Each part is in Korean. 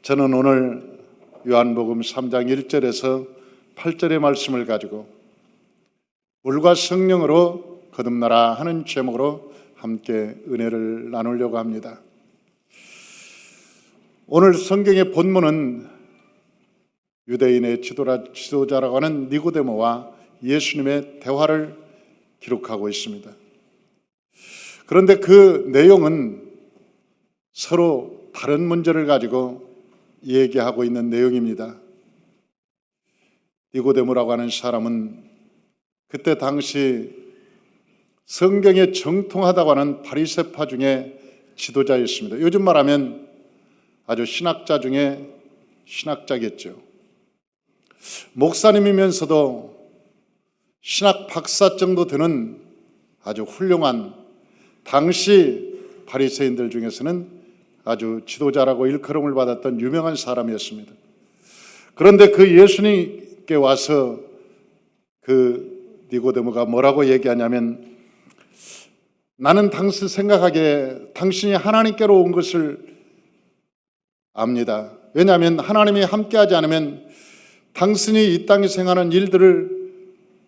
저는 오늘 요한복음 3장 1절에서 8절의 말씀을 가지고 물과 성령으로 거듭나라 하는 제목으로 함께 은혜를 나누려고 합니다. 오늘 성경의 본문은 유대인의 지도자라고 하는 니고데모와 예수님의 대화를 기록하고 있습니다. 그런데 그 내용은 서로 다른 문제를 가지고 얘기하고 있는 내용입니다. 니고데모라고 하는 사람은 그때 당시 성경에 정통하다고 하는 바리새파 중에 지도자였습니다. 요즘 말하면 아주 신학자 중에 신학자겠죠. 목사님이면서도 신학 박사 정도 되는 아주 훌륭한 당시 바리새인들 중에서는 아주 지도자라고 일컬음을 받았던 유명한 사람이었습니다. 그런데 그 예수님께 와서 그 니고데모가 뭐라고 얘기하냐면, 나는 당시 생각하기에 당신이 하나님께로 온 것을 압니다. 왜냐하면 하나님이 함께하지 않으면 당신이 이 땅에 행하는 일들을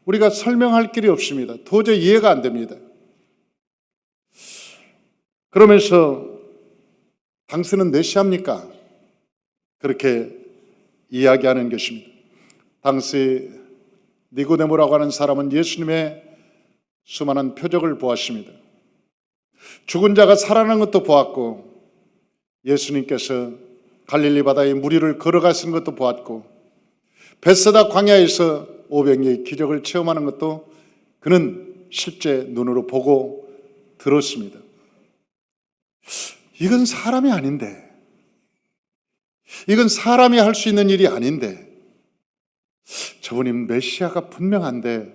우리가 설명할 길이 없습니다. 도저히 이해가 안 됩니다. 그러면서 당신은 메시아입니까? 그렇게 이야기하는 것입니다. 당시 니고데모라고 하는 사람은 예수님의 수많은 표적을 보았습니다. 죽은 자가 살아나는 것도 보았고, 예수님께서 갈릴리 바다에 무리를 걸어가시는 것도 보았고, 벳세다 광야에서 500여의 기적을 체험하는 것도 그는 실제 눈으로 보고 들었습니다. 이건 사람이 아닌데, 이건 사람이 할 수 있는 일이 아닌데, 저분이 메시아가 분명한데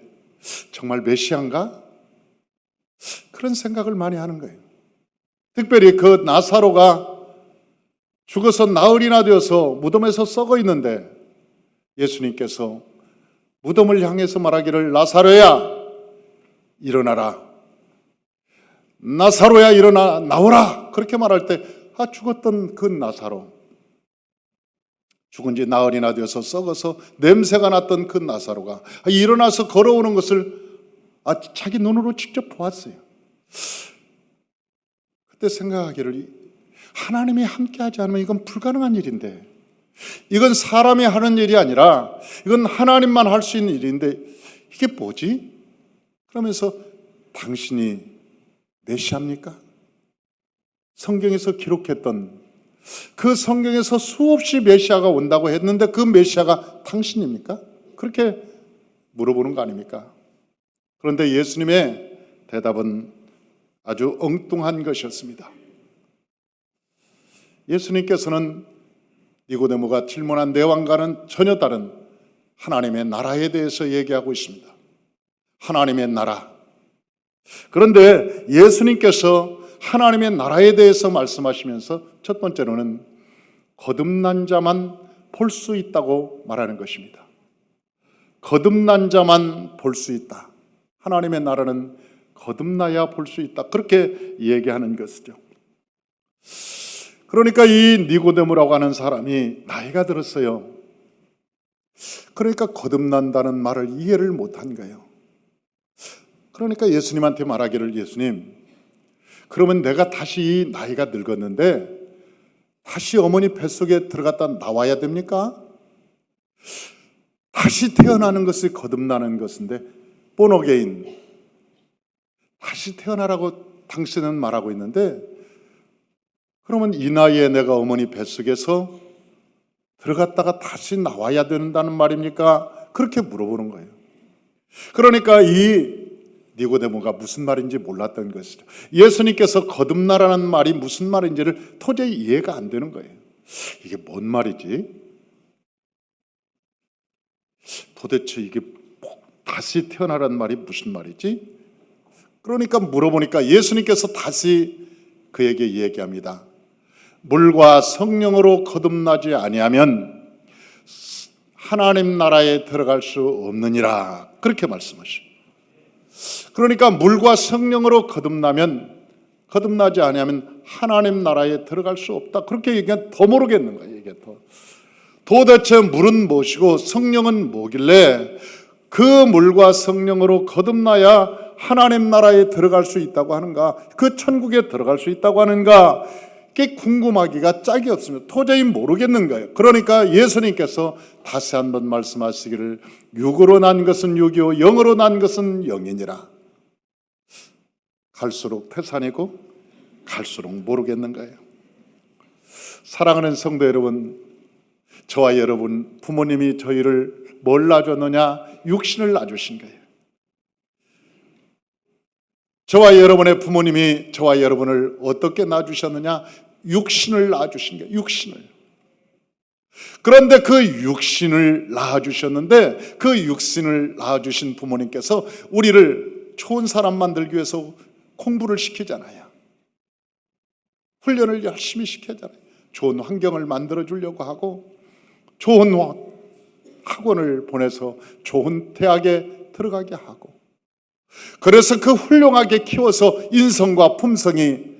정말 메시아인가? 그런 생각을 많이 하는 거예요. 특별히 그 나사로가 죽어서 나흘이나 되어서 무덤에서 썩어 있는데 예수님께서 무덤을 향해서 말하기를, 나사로야 일어나라, 나사로야 일어나 나오라, 그렇게 말할 때 죽었던 그 나사로, 죽은 지 나흘이나 되어서 썩어서 냄새가 났던 그 나사로가 일어나서 걸어오는 것을 자기 눈으로 직접 보았어요. 그때 생각하기를, 하나님이 함께하지 않으면 이건 불가능한 일인데, 이건 사람이 하는 일이 아니라 이건 하나님만 할 수 있는 일인데 이게 뭐지? 그러면서 당신이 메시아입니까? 성경에서 기록했던 그 성경에서 수없이 메시아가 온다고 했는데 그 메시아가 당신입니까? 그렇게 물어보는 거 아닙니까? 그런데 예수님의 대답은 아주 엉뚱한 것이었습니다. 예수님께서는 니고데모가 질문한 내용과는 전혀 다른 하나님의 나라에 대해서 얘기하고 있습니다. 하나님의 나라. 그런데 예수님께서 하나님의 나라에 대해서 말씀하시면서 첫 번째로는 거듭난 자만 볼 수 있다고 말하는 것입니다. 거듭난 자만 볼 수 있다. 하나님의 나라는 거듭나야 볼 수 있다. 그렇게 얘기하는 것이죠. 그러니까 이 니고데모라고 하는 사람이 나이가 들었어요. 그러니까 거듭난다는 말을 이해를 못한 거예요. 그러니까 예수님한테 말하기를, 예수님, 그러면 내가 다시 이 나이가 늙었는데 다시 어머니 뱃속에 들어갔다 나와야 됩니까? 다시 태어나는 것이 거듭나는 것인데, 본어게인, 다시 태어나라고 당신은 말하고 있는데, 그러면 이 나이에 내가 어머니 뱃속에서 들어갔다가 다시 나와야 된다는 말입니까? 그렇게 물어보는 거예요. 그러니까 이 니고데모가 무슨 말인지 몰랐던 것이죠. 예수님께서 거듭나라는 말이 무슨 말인지를 도저히 이해가 안 되는 거예요. 이게 뭔 말이지? 도대체 이게 다시 태어나라는 말이 무슨 말이지? 그러니까 물어보니까 예수님께서 다시 그에게 얘기합니다. 물과 성령으로 거듭나지 아니하면 하나님 나라에 들어갈 수 없느니라, 그렇게 말씀하시죠. 그러니까 물과 성령으로 거듭나면 거듭나지 아니하면 하나님 나라에 들어갈 수 없다. 그렇게 얘기하면 더 모르겠는 거예요. 이게 도대체 물은 무엇이고 성령은 뭐길래 그 물과 성령으로 거듭나야 하나님 나라에 들어갈 수 있다고 하는가, 그 천국에 들어갈 수 있다고 하는가, 그게 궁금하기가 짝이 없습니다. 도저히 모르겠는 거예요. 그러니까 예수님께서 다시 한번 말씀하시기를 육으로 난 것은 육이요 영으로 난 것은 영이니라. 갈수록 태산이고 갈수록 모르겠는 거예요. 사랑하는 성도 여러분, 저와 여러분, 부모님이 저희를 뭘 낳아줬느냐? 육신을 낳아주신 거예요. 저와 여러분의 부모님이 저와 여러분을 어떻게 낳아주셨느냐? 육신을 낳아주신 거예요. 육신을. 그런데 그 육신을 낳아주셨는데 그 육신을 낳아주신 부모님께서 우리를 좋은 사람 만들기 위해서 공부를 시키잖아요. 훈련을 열심히 시키잖아요. 좋은 환경을 만들어 주려고 하고 좋은 학원을 보내서 좋은 대학에 들어가게 하고, 그래서 그 훌륭하게 키워서 인성과 품성이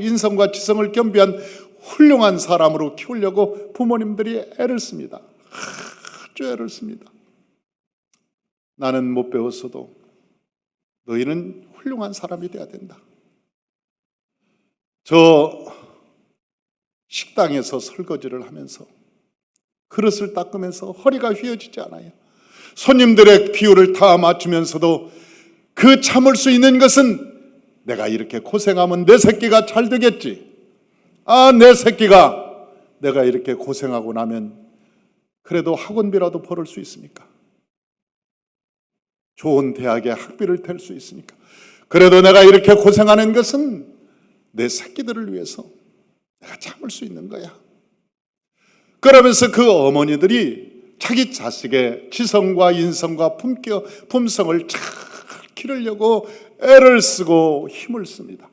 인성과 지성을 겸비한 훌륭한 사람으로 키우려고 부모님들이 애를 씁니다. 아주 애를 씁니다. 나는 못 배웠어도 너희는 훌륭한 사람이 돼야 된다. 저 식당에서 설거지를 하면서 그릇을 닦으면서 허리가 휘어지지 않아요. 손님들의 비율을 다 맞추면서도 그 참을 수 있는 것은 내가 이렇게 고생하면 내 새끼가 잘 되겠지. 내 새끼가 내가 이렇게 고생하고 나면 그래도 학원비라도 벌을 수 있으니까, 좋은 대학에 학비를 댈 수 있으니까, 그래도 내가 이렇게 고생하는 것은 내 새끼들을 위해서 내가 참을 수 있는 거야. 그러면서 그 어머니들이 자기 자식의 지성과 인성과 품성을 잘 기르려고 애를 쓰고 힘을 씁니다.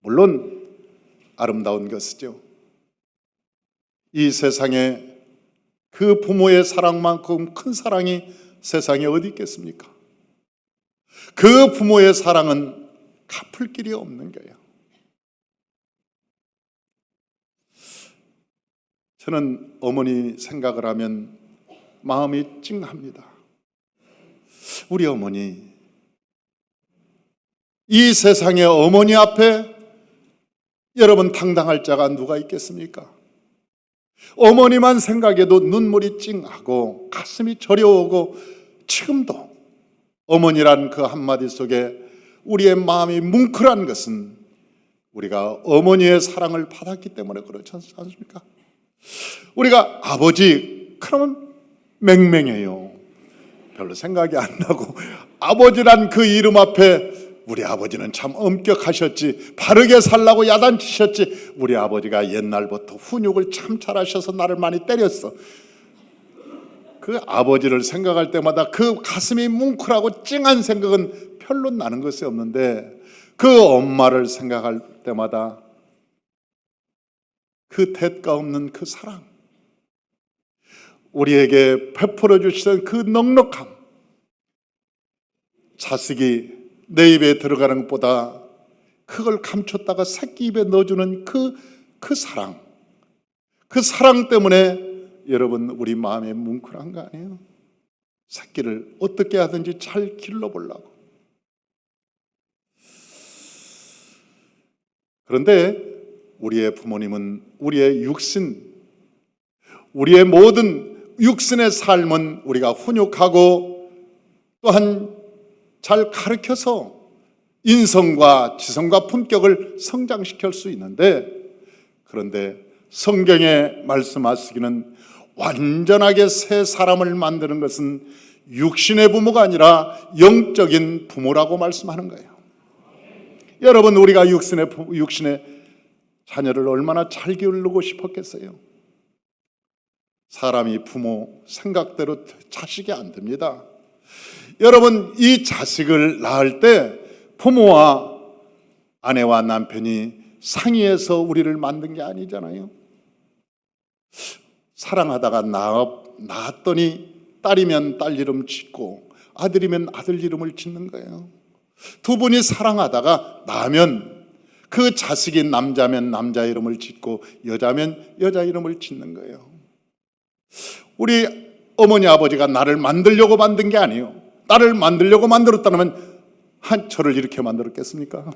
물론 아름다운 것이죠. 이 세상에 그 부모의 사랑만큼 큰 사랑이 세상에 어디 있겠습니까? 그 부모의 사랑은 갚을 길이 없는 거예요. 저는 어머니 생각을 하면 마음이 찡합니다. 우리 어머니, 이 세상의 어머니 앞에 여러분 당당할 자가 누가 있겠습니까? 어머니만 생각해도 눈물이 찡하고 가슴이 저려오고, 지금도 어머니란 그 한마디 속에 우리의 마음이 뭉클한 것은 우리가 어머니의 사랑을 받았기 때문에 그렇지 않습니까? 우리가 아버지 그러면 맹맹해요. 별로 생각이 안 나고, 아버지란 그 이름 앞에 우리 아버지는 참 엄격하셨지, 바르게 살라고 야단치셨지, 우리 아버지가 옛날부터 훈육을 참 잘하셔서 나를 많이 때렸어. 그 아버지를 생각할 때마다 그 가슴이 뭉클하고 찡한 생각은 별로 나는 것이 없는데, 그 엄마를 생각할 때마다 그 대가 없는 그 사랑, 우리에게 베풀어 주시던 그 넉넉함, 자식이 내 입에 들어가는 것보다 그걸 감췄다가 새끼 입에 넣어주는 그 사랑, 그 사랑 때문에 여러분 우리 마음에 뭉클한 거 아니에요? 새끼를 어떻게 하든지 잘 길러보려고. 그런데 우리의 부모님은 우리의 육신, 우리의 모든 육신의 삶은 우리가 훈육하고 또한 잘 가르쳐서 인성과 지성과 품격을 성장시킬 수 있는데, 그런데 성경에 말씀하시기는 완전하게 새 사람을 만드는 것은 육신의 부모가 아니라 영적인 부모라고 말씀하는 거예요. 여러분, 우리가 육신의 자녀를 얼마나 잘 기르고 싶었겠어요? 사람이 부모 생각대로 자식이 안 됩니다. 여러분, 이 자식을 낳을 때 부모와 아내와 남편이 상의해서 우리를 만든 게 아니잖아요. 사랑하다가 낳았더니 딸이면 딸 이름 짓고 아들이면 아들 이름을 짓는 거예요. 두 분이 사랑하다가 나면 그 자식이 남자면 남자 이름을 짓고 여자면 여자 이름을 짓는 거예요. 우리 어머니 아버지가 나를 만들려고 만든 게 아니에요. 나를 만들려고 만들었다면 저를 이렇게 만들었겠습니까?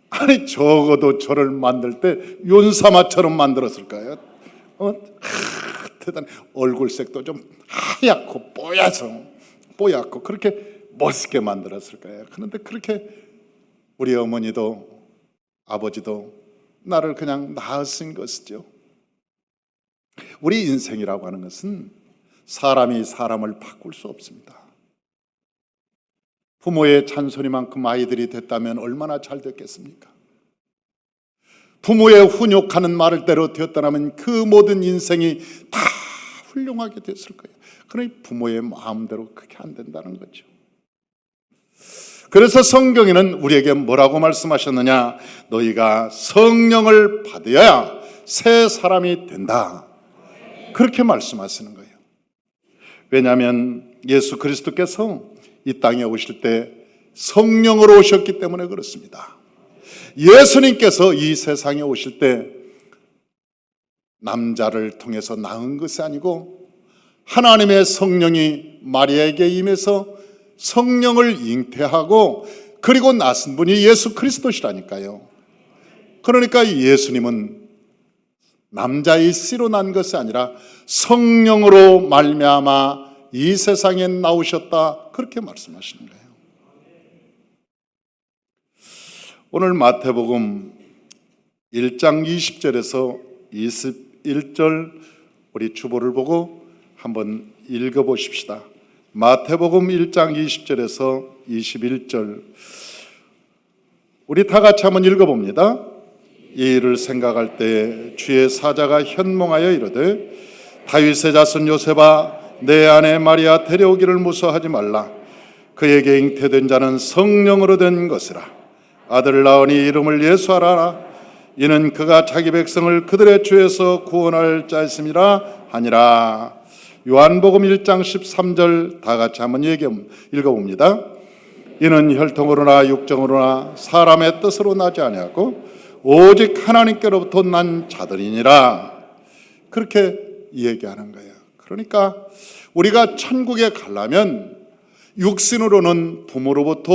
아니 적어도 저를 만들 때 윤사마처럼 만들었을 거예요. 대단히 얼굴색도 좀 하얗고 뽀얗고 그렇게 멋있게 만들었을 거예요. 그런데 그렇게 우리 어머니도 아버지도 나를 그냥 낳으신 것이죠. 우리 인생이라고 하는 것은 사람이 사람을 바꿀 수 없습니다. 부모의 잔소리만큼 아이들이 됐다면 얼마나 잘 됐겠습니까? 부모의 훈육하는 말을 대로 되었다면 그 모든 인생이 다 훌륭하게 됐을 거예요. 그러니 부모의 마음대로 그렇게 안 된다는 거죠. 그래서 성경에는 우리에게 뭐라고 말씀하셨느냐? 너희가 성령을 받아야 새 사람이 된다. 그렇게 말씀하시는 거예요. 왜냐하면 예수 그리스도께서 이 땅에 오실 때 성령으로 오셨기 때문에 그렇습니다. 예수님께서 이 세상에 오실 때 남자를 통해서 낳은 것이 아니고 하나님의 성령이 마리아에게 임해서 성령을 잉태하고 그리고 낳은 분이 예수 그리스도시라니까요. 그러니까 예수님은 남자의 씨로 난 것이 아니라 성령으로 말미암아 이 세상에 나오셨다, 그렇게 말씀하시는 거예요. 오늘 마태복음 1장 20절에서 21절 우리 주보를 보고 한번 읽어보십시다. 마태복음 1장 20절에서 21절 우리 다 같이 한번 읽어봅니다. 이 일을 생각할 때 주의 사자가 현몽하여 이르되 다윗의 자손 요셉아 내 아내 마리아 데려오기를 무서워하지 말라. 그에게 잉태된 자는 성령으로 된 것이라. 아들을 낳으니 이름을 예수하라. 이는 그가 자기 백성을 그들의 죄에서 구원할 자였음이라 하니라. 요한복음 1장 13절 다 같이 한번 읽어봅니다. 이는 혈통으로나 육정으로나 사람의 뜻으로 나지 아니하고 오직 하나님께로부터 난 자들이니라. 그렇게 얘기하는 거예요. 그러니까 우리가 천국에 가려면 육신으로는 부모로부터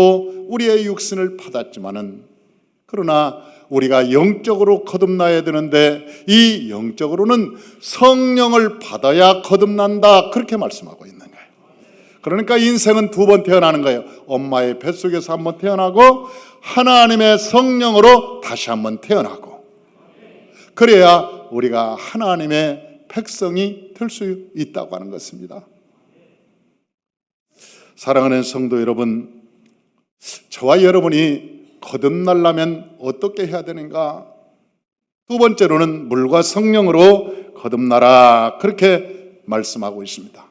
우리의 육신을 받았지만은 그러나 우리가 영적으로 거듭나야 되는데 이 영적으로는 성령을 받아야 거듭난다, 그렇게 말씀하고 있는 거예요. 그러니까 인생은 두 번 태어나는 거예요. 엄마의 뱃속에서 한 번 태어나고 하나님의 성령으로 다시 한 번 태어나고, 그래야 우리가 하나님의 백성이 될 수 있다고 하는 것입니다. 사랑하는 성도 여러분, 저와 여러분이 거듭나려면 어떻게 해야 되는가? 두 번째로는 물과 성령으로 거듭나라, 그렇게 말씀하고 있습니다.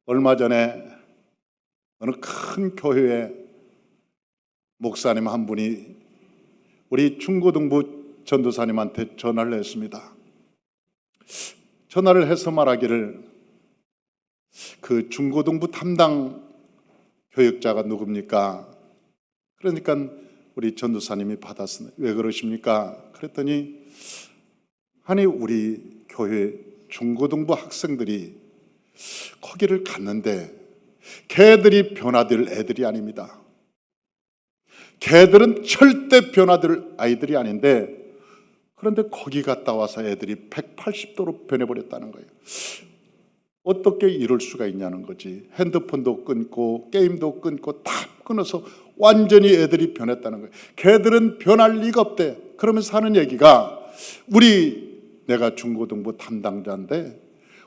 얼마 전에 어느 큰 교회에 목사님 한 분이 우리 중고등부 전도사님한테 전화를 했습니다. 전화를 해서 말하기를 그 중고등부 담당 교육자가 누굽니까? 그러니까 우리 전도사님이 받았으니 왜 그러십니까? 그랬더니 아니 우리 교회 중고등부 학생들이 거기를 갔는데 걔들이 변화될 애들이 아닙니다. 걔들은 절대 변화될 아이들이 아닌데 그런데 거기 갔다 와서 애들이 180도로 변해버렸다는 거예요. 어떻게 이럴 수가 있냐는 거지. 핸드폰도 끊고 게임도 끊고 다 끊어서 완전히 애들이 변했다는 거예요. 걔들은 변할 리가 없대. 그러면서 하는 얘기가 내가 중고등부 담당자인데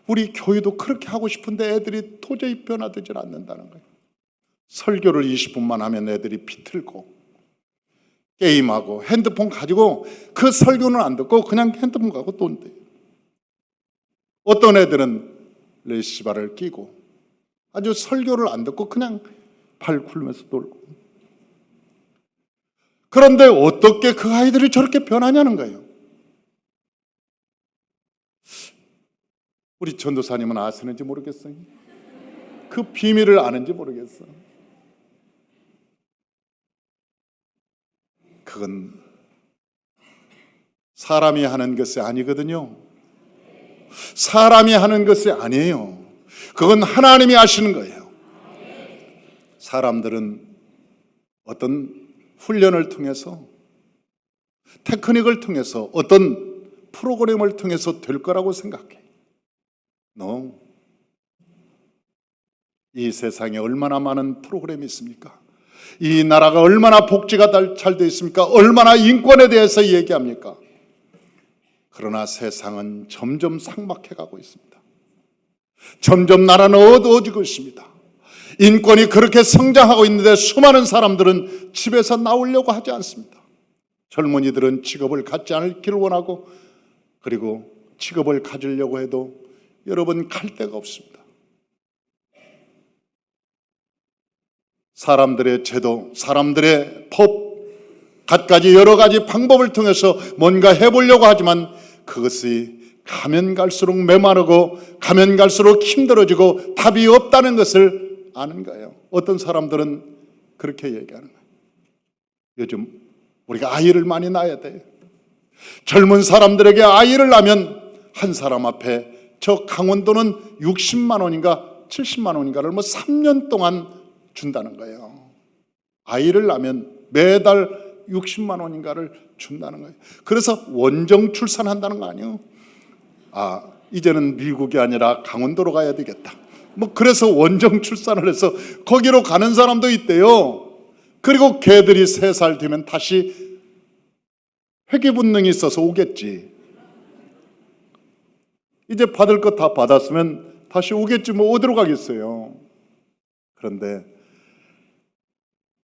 우리 교회도 그렇게 하고 싶은데 애들이 도저히 변화되질 않는다는 거예요. 설교를 20분만 하면 애들이 비틀고 게임하고 핸드폰 가지고 그 설교는 안 듣고 그냥 핸드폰 가고 또 온대. 어떤 애들은 레시바를 끼고 아주 설교를 안 듣고 그냥 발 굴면서 놀고. 그런데 어떻게 그 아이들이 저렇게 변하냐는 거예요. 우리 전도사님은 아시는지 모르겠어요. 그 비밀을 아는지 모르겠어. 그건 사람이 하는 것이 아니거든요. 사람이 하는 것이 아니에요. 그건 하나님이 하시는 거예요. 사람들은 어떤 훈련을 통해서, 테크닉을 통해서, 어떤 프로그램을 통해서 될 거라고 생각해. No. 이 세상에 얼마나 많은 프로그램이 있습니까? 이 나라가 얼마나 복지가 잘 되어 있습니까? 얼마나 인권에 대해서 얘기합니까? 그러나 세상은 점점 삭막해가고 있습니다. 점점 나라는 어두워지고 있습니다. 인권이 그렇게 성장하고 있는데 수많은 사람들은 집에서 나오려고 하지 않습니다. 젊은이들은 직업을 갖지 않기를 원하고, 그리고 직업을 가지려고 해도 여러분 갈 데가 없습니다. 사람들의 제도, 사람들의 법, 갖가지 여러 가지 방법을 통해서 뭔가 해보려고 하지만 그것이 가면 갈수록 메마르고 가면 갈수록 힘들어지고 답이 없다는 것을 아는 거예요. 어떤 사람들은 그렇게 얘기하는 거예요. 요즘 우리가 아이를 많이 낳아야 돼. 젊은 사람들에게 아이를 낳으면 한 사람 앞에 저 강원도는 60만 원인가 70만 원인가를 3년 동안 준다는 거예요. 아이를 낳으면 매달 60만 원인가를 준다는 거예요. 그래서 원정 출산한다는 거 아니에요. 이제는 미국이 아니라 강원도로 가야 되겠다. 그래서 원정 출산을 해서 거기로 가는 사람도 있대요. 그리고 걔들이 3살 되면 다시 회귀 본능이 있어서 오겠지. 이제 받을 것 다 받았으면 다시 오겠지. 어디로 가겠어요. 그런데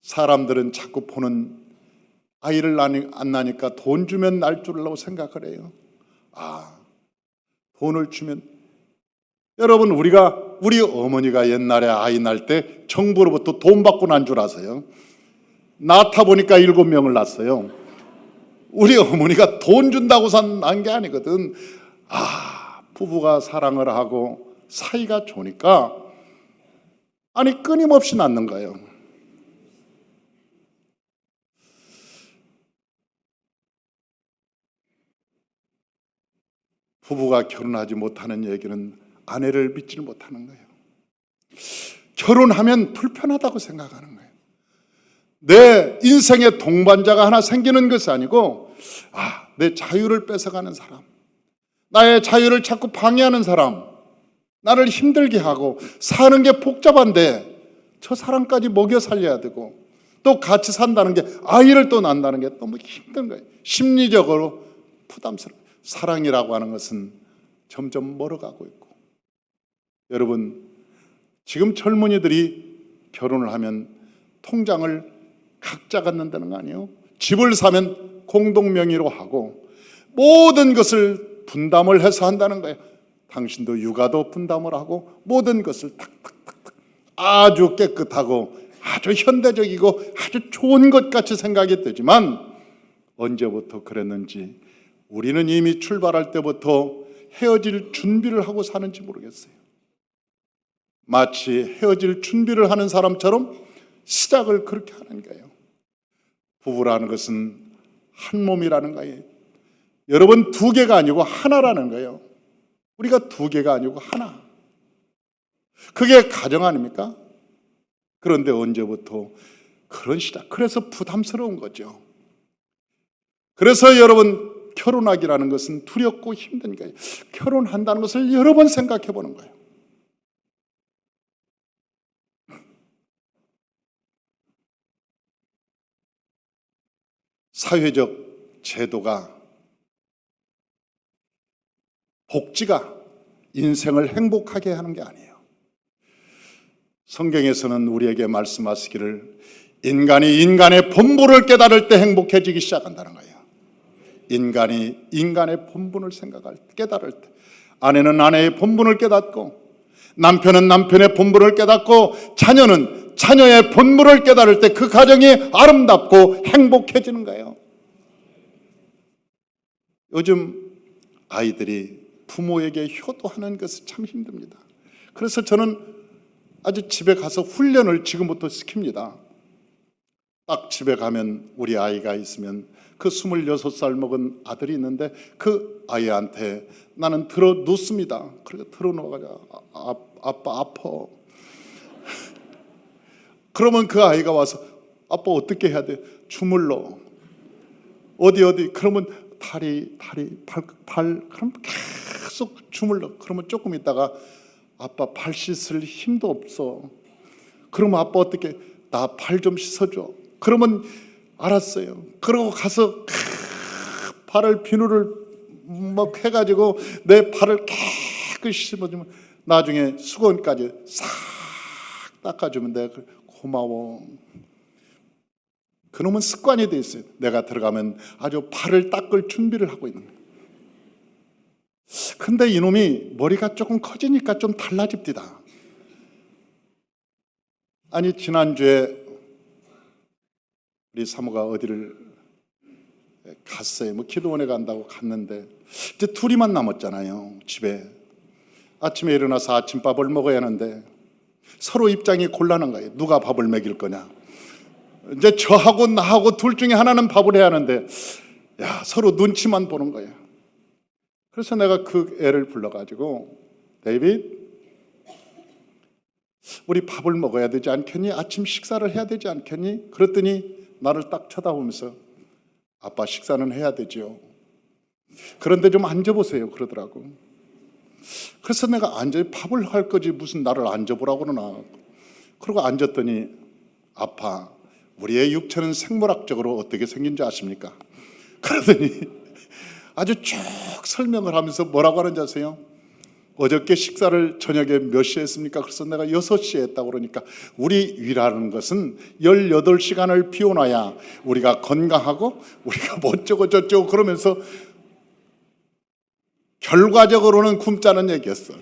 사람들은 자꾸 보는 아이를 안 낳으니까 돈 주면 날 줄라고 생각을 해요. 돈을 주면, 여러분 우리 어머니가 옛날에 아이 낳을 때 정부로부터 돈 받고 난 줄 아세요? 낳다 보니까 7명을 낳았어요. 우리 어머니가 돈 준다고 난 게 아니거든. 부부가 사랑을 하고 사이가 좋으니까 끊임없이 낳는 거예요. 부부가 결혼하지 못하는 얘기는 아내를 믿지를 못하는 거예요. 결혼하면 불편하다고 생각하는 거예요. 내 인생의 동반자가 하나 생기는 것이 아니고 내 자유를 뺏어가는 사람, 나의 자유를 자꾸 방해하는 사람, 나를 힘들게 하고 사는 게 복잡한데 저 사람까지 먹여 살려야 되고 또 같이 산다는 게, 아이를 또 낳는다는 게 너무 힘든 거예요. 심리적으로 부담스러워요. 사랑이라고 하는 것은 점점 멀어가고 있고, 여러분 지금 젊은이들이 결혼을 하면 통장을 각자 갖는다는 거 아니에요? 집을 사면 공동명의로 하고 모든 것을 분담을 해서 한다는 거예요. 당신도 육아도 분담을 하고 모든 것을 탁탁탁탁 아주 깨끗하고 아주 현대적이고 아주 좋은 것 같이 생각이 되지만 언제부터 그랬는지 우리는 이미 출발할 때부터 헤어질 준비를 하고 사는지 모르겠어요. 마치 헤어질 준비를 하는 사람처럼 시작을 그렇게 하는 거예요. 부부라는 것은 한 몸이라는 거예요. 여러분 2개가 아니고 하나라는 거예요. 우리가 2개가 아니고 하나. 그게 가정 아닙니까? 그런데 언제부터 그런 시작. 그래서 부담스러운 거죠. 그래서 여러분 결혼하기라는 것은 두렵고 힘든 거예요. 결혼한다는 것을 여러 번 생각해 보는 거예요. 사회적 제도가, 복지가 인생을 행복하게 하는 게 아니에요. 성경에서는 우리에게 말씀하시기를 인간이 인간의 본분을 깨달을 때 행복해지기 시작한다는 거예요. 인간이 인간의 본분을 깨달을 때, 아내는 아내의 본분을 깨닫고 남편은 남편의 본분을 깨닫고 자녀는 자녀의 본분을 깨달을 때 그 가정이 아름답고 행복해지는 거예요. 요즘 아이들이 부모에게 효도하는 것은 참 힘듭니다. 그래서 저는 아주 집에 가서 훈련을 지금부터 시킵니다. 딱 집에 가면 우리 아이가 있으면 그 26살 먹은 아들이 있는데 그 아이한테 나는 들어 눕습니다. 그래서 들어 누워가지고 아빠 아파. 그러면 그 아이가 와서 아빠 어떻게 해야 돼? 주물러. 어디 그러면 다리 발 그럼 계속 주물러. 그러면 조금 있다가 아빠 발 씻을 힘도 없어. 그러면 아빠 어떻게? 나 발 좀 씻어줘. 그러면 알았어요. 그러고 가서 발을 비누를 막 해가지고 내 발을 깨끗이 씻어주면 나중에 수건까지 싹 닦아주면 내가 고마워. 그놈은 습관이 돼 있어요. 내가 들어가면 아주 발을 닦을 준비를 하고 있는 거예요. 근데 이놈이 머리가 조금 커지니까 좀 달라집니다. 아니 지난주에 우리 사모가 어디를 갔어요. 뭐 기도원에 간다고 갔는데 이제 둘이만 남았잖아요. 집에 아침에 일어나서 아침밥을 먹어야 하는데 서로 입장이 곤란한 거예요. 누가 밥을 먹일 거냐. 이제 저하고 나하고 둘 중에 하나는 밥을 해야 하는데 야 서로 눈치만 보는 거예요. 그래서 내가 그 애를 불러가지고 데이빗 우리 밥을 먹어야 되지 않겠니? 아침 식사를 해야 되지 않겠니? 그랬더니 나를 딱 쳐다보면서 아빠 식사는 해야 되죠. 그런데 좀 앉아보세요 그러더라고. 그래서 내가 밥을 할 거지 무슨 나를 앉아보라고 그러나. 그러고 앉았더니 아빠 우리의 육체는 생물학적으로 어떻게 생긴지 아십니까? 그러더니 아주 쭉 설명을 하면서 뭐라고 하는지 아세요? 어저께 식사를 저녁에 몇 시에 했습니까? 그래서 내가 6시에 했다고 그러니까 우리 위라는 것은 18시간을 비워놔야 우리가 건강하고 우리가 뭐쩌고 저쩌고 그러면서 결과적으로는 굶자는 얘기였어.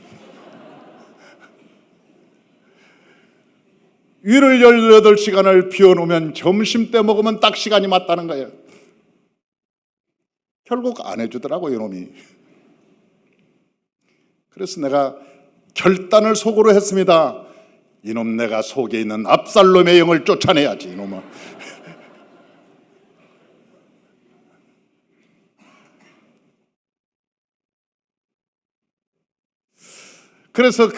위를 18시간을 비워놓으면 점심 때 먹으면 딱 시간이 맞다는 거예요. 결국 안 해주더라고 이놈이. 그래서 내가 결단을 속으로 했습니다. 이놈 내가 속에 있는 압살롬의 영을 쫓아내야지 이놈아. 그래서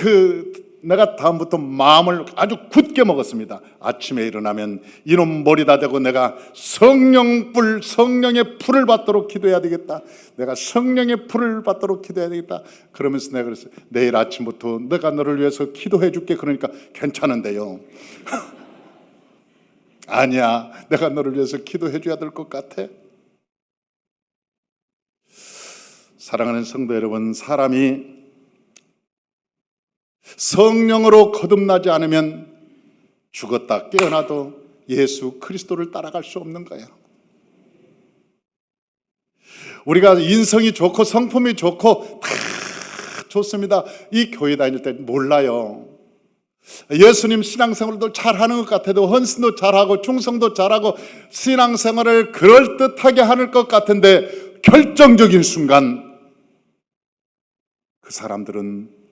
내가 다음부터 마음을 아주 굳게 먹었습니다. 아침에 일어나면 이놈 머리다 대고 내가 성령의 불을 받도록 기도해야 되겠다. 내가 성령의 불을 받도록 기도해야 되겠다. 그러면서 내가 그랬어요. 내일 아침부터 내가 너를 위해서 기도해 줄게. 그러니까 괜찮은데요. 아니야, 내가 너를 위해서 기도해 줘야 될 것 같아. 사랑하는 성도 여러분, 사람이 성령으로 거듭나지 않으면 죽었다 깨어나도 예수 그리스도를 따라갈 수 없는 거예요. 우리가 인성이 좋고 성품이 좋고 다 좋습니다. 이 교회 다닐 때 몰라요. 예수님 신앙생활도 잘하는 것 같아도 헌신도 잘하고 충성도 잘하고 신앙생활을 그럴듯하게 하는 것 같은데 결정적인 순간 그 사람들은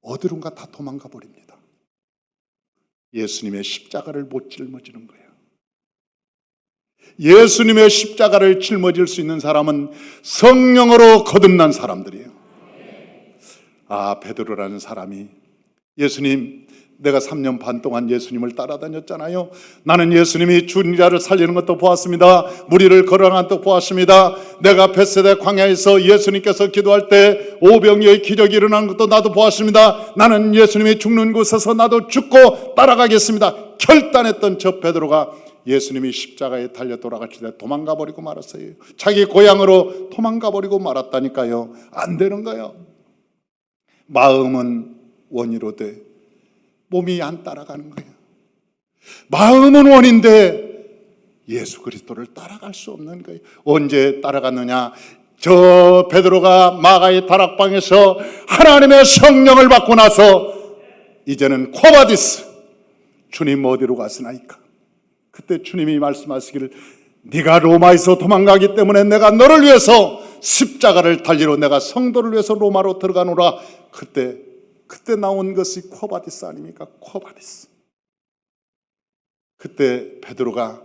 어디론가 다 도망가 버립니다. 예수님의 십자가를 못 짊어지는 거예요. 예수님의 십자가를 짊어질 수 있는 사람은 성령으로 거듭난 사람들이에요. 베드로라는 사람이 예수님, 내가 3년 반 동안 예수님을 따라다녔잖아요. 나는 예수님이 죽은 자를 살리는 것도 보았습니다. 무리를 걸어가는 것도 보았습니다. 내가 벳세다 광야에서 예수님께서 기도할 때 오병이어의 기적이 일어나는 것도 나도 보았습니다. 나는 예수님이 죽는 곳에서 나도 죽고 따라가겠습니다. 결단했던 저 베드로가 예수님이 십자가에 달려 돌아가실 때 도망가 버리고 말았어요. 자기 고향으로 도망가 버리고 말았다니까요. 안 되는 거예요. 마음은 원이로되 몸이 안 따라가는 거예요. 마음은 원인데 예수 그리스도를 따라갈 수 없는 거예요. 언제 따라갔느냐? 저 베드로가 마가의 다락방에서 하나님의 성령을 받고 나서 이제는 코바디스, 주님 어디로 가시나이까? 그때 주님이 말씀하시기를 네가 로마에서 도망가기 때문에 내가 너를 위해서 십자가를 달리러 내가 성도를 위해서 로마로 들어가노라. 그때 그때 나온 것이 코바디스 아닙니까? 코바디스. 그때 베드로가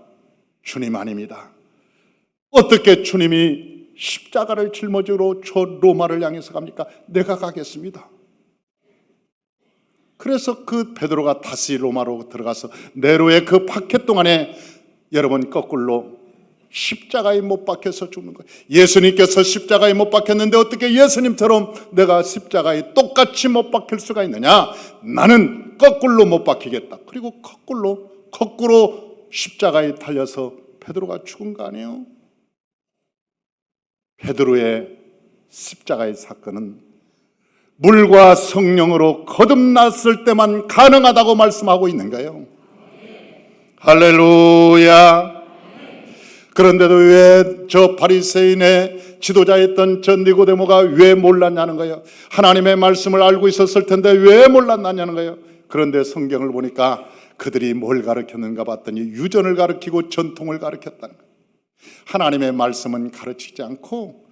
주님 아닙니다. 어떻게 주님이 십자가를 짊어지러 저 로마를 향해서 갑니까? 내가 가겠습니다. 그래서 그 베드로가 다시 로마로 들어가서 네로의 그 박해 동안에 여러분 거꾸로 십자가에 못 박혀서 죽는 거예요. 예수님께서 십자가에 못 박혔는데 어떻게 예수님처럼 내가 십자가에 똑같이 못 박힐 수가 있느냐? 나는 거꾸로 못 박히겠다. 그리고 거꾸로 십자가에 달려서 베드로가 죽은 거 아니에요? 베드로의 십자가의 사건은 물과 성령으로 거듭났을 때만 가능하다고 말씀하고 있는 거예요. 할렐루야. 그런데도 왜 저 바리새인의 지도자였던 저 니고데모가 왜 몰랐냐는 거예요. 하나님의 말씀을 알고 있었을 텐데 왜 몰랐냐는 거예요. 그런데 성경을 보니까 그들이 뭘 가르쳤는가 봤더니 유전을 가르치고 전통을 가르쳤다는 거예요. 하나님의 말씀은 가르치지 않고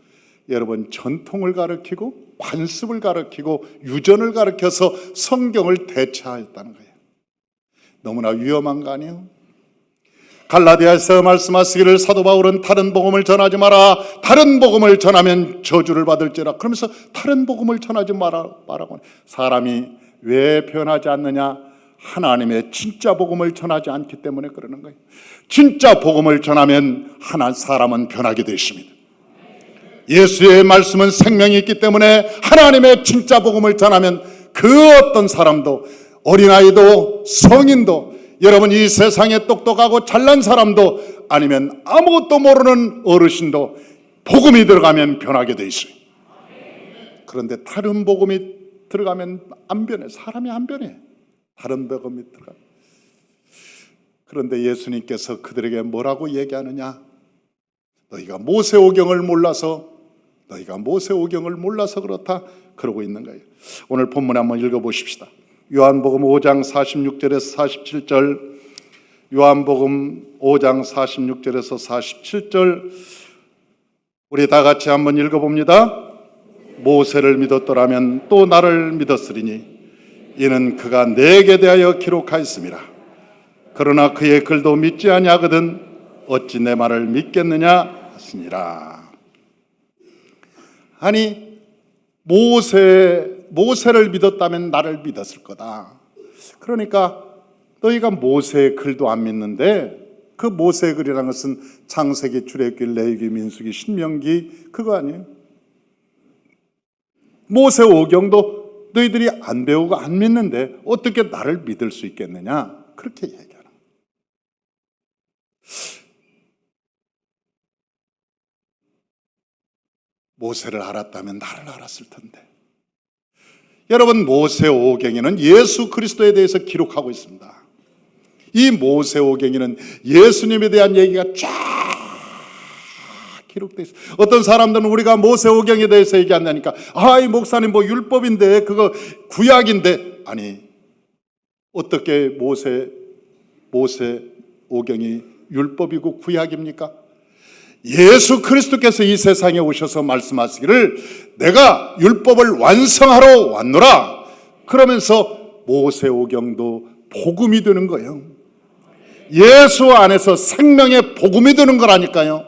여러분 전통을 가르치고 관습을 가르치고 유전을 가르쳐서 성경을 대체하였다는 거예요. 너무나 위험한 거 아니에요? 갈라디아에서 말씀하시기를 사도 바울은 다른 복음을 전하지 마라. 다른 복음을 전하면 저주를 받을지라. 그러면서 다른 복음을 전하지 마라고. 사람이 왜 변하지 않느냐? 하나님의 진짜 복음을 전하지 않기 때문에 그러는 거예요. 진짜 복음을 전하면 사람은 변하게 되어 있습니다. 예수의 말씀은 생명이 있기 때문에 하나님의 진짜 복음을 전하면 그 어떤 사람도, 어린아이도 성인도, 여러분 이 세상에 똑똑하고 잘난 사람도 아니면 아무것도 모르는 어르신도 복음이 들어가면 변하게 돼 있어요. 그런데 다른 복음이 들어가면 안 변해. 사람이 안 변해. 다른 복음이 들어가. 그런데 예수님께서 그들에게 뭐라고 얘기하느냐? 너희가 모세오경을 몰라서 그렇다 그러고 있는 거예요. 오늘 본문 한번 읽어보십시다. 요한복음 5장 46절에서 47절, 요한복음 5장 46절에서 47절 우리 다 같이 한번 읽어봅니다. 모세를 믿었더라면 또 나를 믿었으리니 이는 그가 내게 대하여 기록하였습니다. 그러나 그의 글도 믿지 아니하거든 어찌 내 말을 믿겠느냐 하시니라. 아니 모세를 믿었다면 나를 믿었을 거다. 그러니까 너희가 모세의 글도 안 믿는데 그 모세의 글이라는 것은 창세기, 출애굽기, 레위기, 민수기, 신명기 그거 아니에요? 모세 오경도 너희들이 안 배우고 안 믿는데 어떻게 나를 믿을 수 있겠느냐? 그렇게 얘기하는 거예요. 모세를 알았다면 나를 알았을 텐데. 여러분 모세오경에는 예수 그리스도에 대해서 기록하고 있습니다. 이 모세오경에는 예수님에 대한 얘기가 쫙 기록되어 있어요. 어떤 사람들은 우리가 모세오경에 대해서 얘기한다니까 이 목사님 뭐 율법인데 그거 구약인데 아니 어떻게 모세오경이 율법이고 구약입니까? 예수 그리스도께서 이 세상에 오셔서 말씀하시기를 내가 율법을 완성하러 왔노라 그러면서 모세오경도 복음이 되는 거예요. 예수 안에서 생명의 복음이 되는 거라니까요.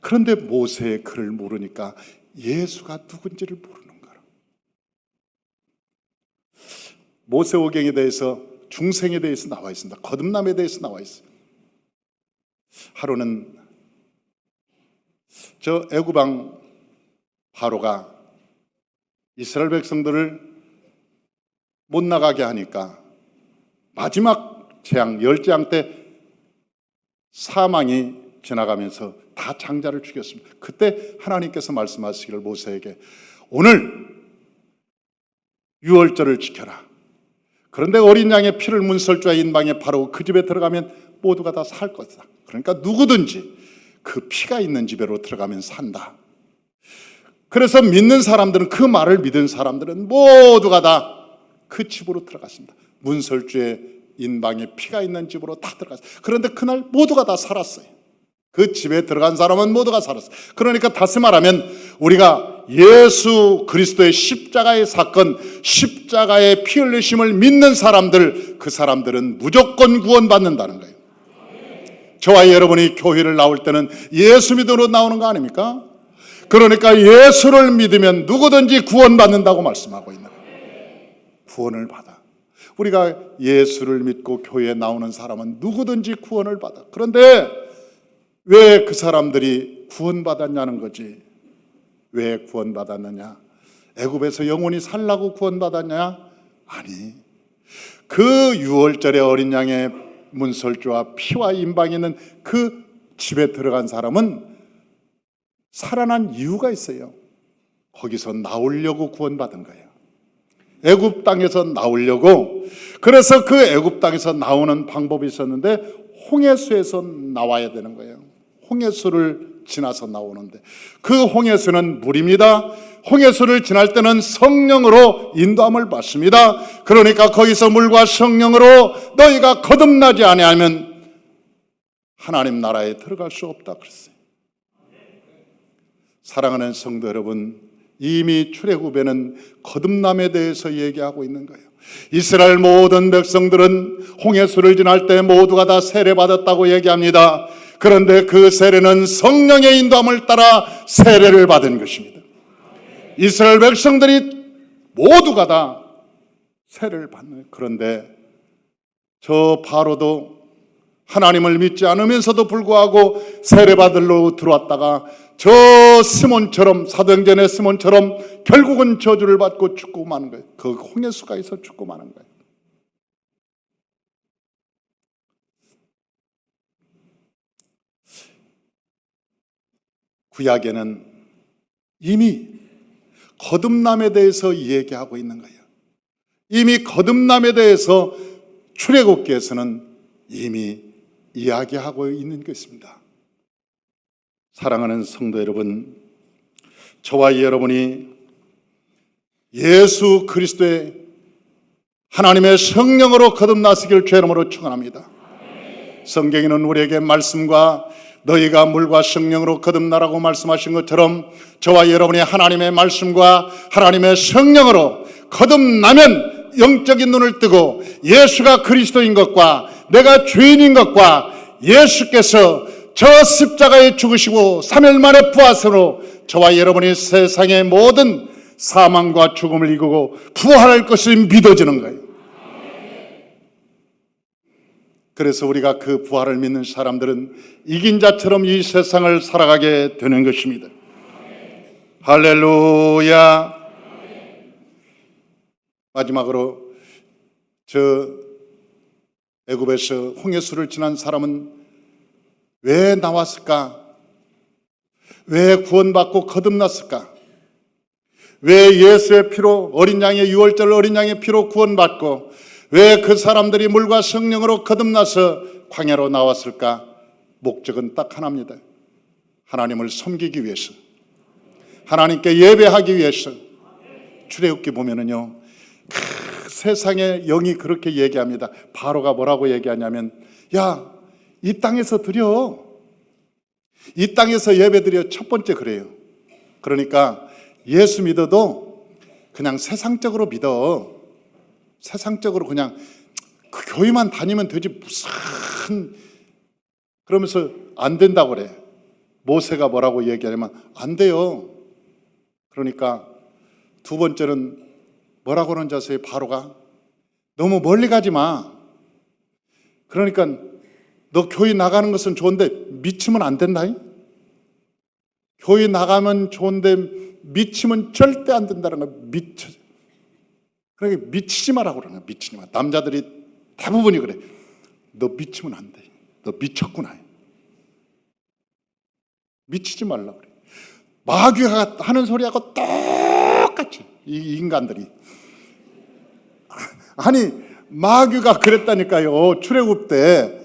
그런데 모세의 글을 모르니까 예수가 누군지를 모르는 거라. 모세오경에 대해서 중생에 대해서 나와 있습니다. 거듭남에 대해서 나와 있어요. 하루는 저 애굽왕 바로가 이스라엘 백성들을 못 나가게 하니까 마지막 재앙 열재앙 때 사망이 지나가면서 다 장자를 죽였습니다. 그때 하나님께서 말씀하시기를 모세에게 오늘 유월절을 지켜라. 그런데 어린 양의 피를 문설주와 인방에 바르고 그 집에 들어가면 모두가 다 살 것이다. 그러니까 누구든지 그 피가 있는 집으로 들어가면 산다. 그래서 믿는 사람들은 그 말을 믿은 사람들은 모두가 다 그 집으로 들어갔습니다. 문설주의 인방에 피가 있는 집으로 다 들어갔어요. 그런데 그날 모두가 다 살았어요. 그 집에 들어간 사람은 모두가 살았어요. 그러니까 다시 말하면 우리가 예수 그리스도의 십자가의 사건, 십자가의 피 흘리심을 믿는 사람들, 그 사람들은 무조건 구원받는다는 거예요. 저와 여러분이 교회를 나올 때는 예수 믿음으로 나오는 거 아닙니까? 그러니까 예수를 믿으면 누구든지 구원받는다고 말씀하고 있는 거예요. 구원을 받아. 우리가 예수를 믿고 교회에 나오는 사람은 누구든지 구원을 받아. 그런데 왜 그 사람들이 구원받았냐는 거지. 왜 구원받았느냐? 애굽에서 영원히 살라고 구원받았냐? 아니, 그 유월절에 어린 양의 문설주와 피와 임방이 있는 그 집에 들어간 사람은 살아난 이유가 있어요. 거기서 나오려고 구원받은 거예요. 애굽 땅에서 나오려고. 그래서 그 애굽 땅에서 나오는 방법이 있었는데 홍해수에서 나와야 되는 거예요. 홍해수를 지나서 나오는데 그 홍해수는 물입니다. 홍해수를 지날 때는 성령으로 인도함을 받습니다. 그러니까 거기서 물과 성령으로 너희가 거듭나지 아니하면 하나님 나라에 들어갈 수 없다 그랬어요. 사랑하는 성도 여러분, 이미 출애굽에는 거듭남에 대해서 얘기하고 있는 거예요. 이스라엘 모든 백성들은 홍해수를 지날 때 모두가 다 세례받았다고 얘기합니다. 그런데 그 세례는 성령의 인도함을 따라 세례를 받은 것입니다. 이스라엘 백성들이 모두가 다 세례를 받는 거예요. 그런데 저 바로도 하나님을 믿지 않으면서도 불구하고 세례받으러 들어왔다가 저 시몬처럼, 사도행전의 시몬처럼 결국은 저주를 받고 죽고 마는 거예요. 그 홍해수가 있어 죽고 마는 거예요. 구약에는 이미 거듭남에 대해서 얘기하고 있는 거예요. 이미 거듭남에 대해서 출애굽기에서는 이미 이야기하고 있는 것입니다. 사랑하는 성도 여러분, 저와 여러분이 예수 그리스도의 하나님의 성령으로 거듭나시길 주의 이름으로 축원합니다. 성경에는 우리에게 말씀과 너희가 물과 성령으로 거듭나라고 말씀하신 것처럼 저와 여러분이 하나님의 말씀과 하나님의 성령으로 거듭나면 영적인 눈을 뜨고 예수가 그리스도인 것과 내가 죄인인 것과 예수께서 저 십자가에 죽으시고 3일 만에 부활하시로 저와 여러분이 세상의 모든 사망과 죽음을 이기고 부활할 것이 믿어지는 거예요. 그래서 우리가 그 부활을 믿는 사람들은 이긴 자처럼 이 세상을 살아가게 되는 것입니다. 할렐루야. 마지막으로 저 애굽에서 홍해수를 지난 사람은 왜 나왔을까? 왜 구원받고 거듭났을까? 왜 예수의 피로, 어린 양의 유월절 어린 양의 피로 구원받고 왜 그 사람들이 물과 성령으로 거듭나서 광야로 나왔을까? 목적은 딱 하나입니다. 하나님을 섬기기 위해서, 하나님께 예배하기 위해서. 출애굽기 보면은요, 세상의 영이 그렇게 얘기합니다. 바로가 뭐라고 얘기하냐면, 야, 이 땅에서 드려. 이 땅에서 예배 드려. 첫 번째 그래요. 그러니까 예수 믿어도 그냥 세상적으로 믿어. 세상적으로 그냥 그 교회만 다니면 되지 무슨, 그러면서 안 된다고 그래. 모세가 뭐라고 얘기하냐면 안 돼요. 그러니까 두 번째는 뭐라고 그러는지 아세요? 바로가 너무 멀리 가지 마. 그러니까 너 교회 나가는 것은 좋은데 미치면 안 된다. 교회 나가면 좋은데 미치면 절대 안 된다는 거야. 그러니까 미치지 마라고 그러는 거야. 미치지 마. 남자들이 대부분이 그래. 너 미치면 안 돼. 너 미쳤구나. 미치지 말라고 그래. 마귀가 하는 소리하고 똑같이 이 인간들이. 아니 마귀가 그랬다니까요. 출애굽 때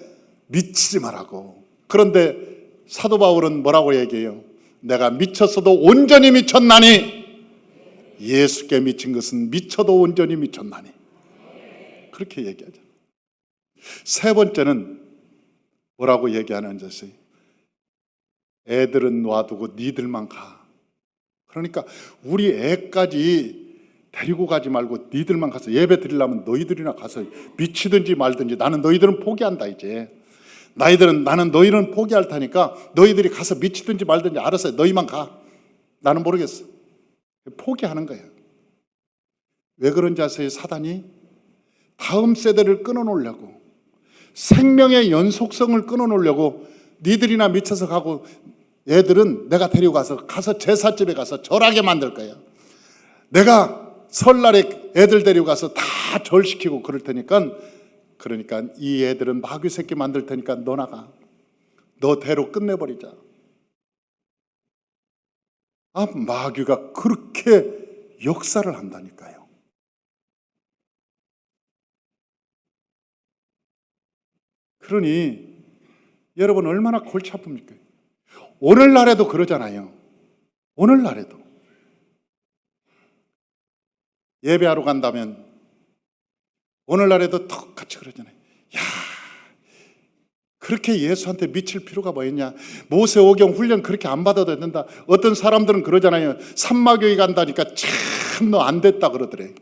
미치지 말라고. 그런데 사도 바울은 뭐라고 얘기해요? 내가 미쳤어도 온전히 미쳤나니. 예수께 미친 것은 미쳐도 온전히 미쳤나니. 그렇게 얘기하죠. 세 번째는 뭐라고 얘기하는지 아세요? 애들은 놔두고 니들만 가. 그러니까 우리 애까지 데리고 가지 말고 니들만 가서 예배 드리려면 너희들이나 가서 미치든지 말든지, 나는 너희들은 포기한다 이제. 나는 너희는 포기할 테니까 너희들이 가서 미치든지 말든지 알아서 너희만 가. 나는 모르겠어. 포기하는 거예요. 왜 그런지 아세요? 사단이 다음 세대를 끊어놓으려고, 생명의 연속성을 끊어놓으려고 니들이나 미쳐서 가고, 애들은 내가 데리고 가서 제사집에 가서 절하게 만들 거야. 내가 설날에 애들 데리고 가서 다 절시키고 그럴 테니까, 그러니까 이 애들은 마귀 새끼 만들 테니까 너 나가. 너 대로 끝내버리자. 마귀가 그렇게 역사를 한다니까요. 그러니 여러분 얼마나 골치 아픕니까? 오늘날에도 그러잖아요. 오늘날에도 예배하러 간다면 오늘날에도 똑같이 그러잖아요. 야, 그렇게 예수한테 미칠 필요가 뭐 있냐? 모세오경 훈련 그렇게 안 받아도 된다. 어떤 사람들은 그러잖아요. 산마교회 간다니까 참 너 안 됐다 그러더래.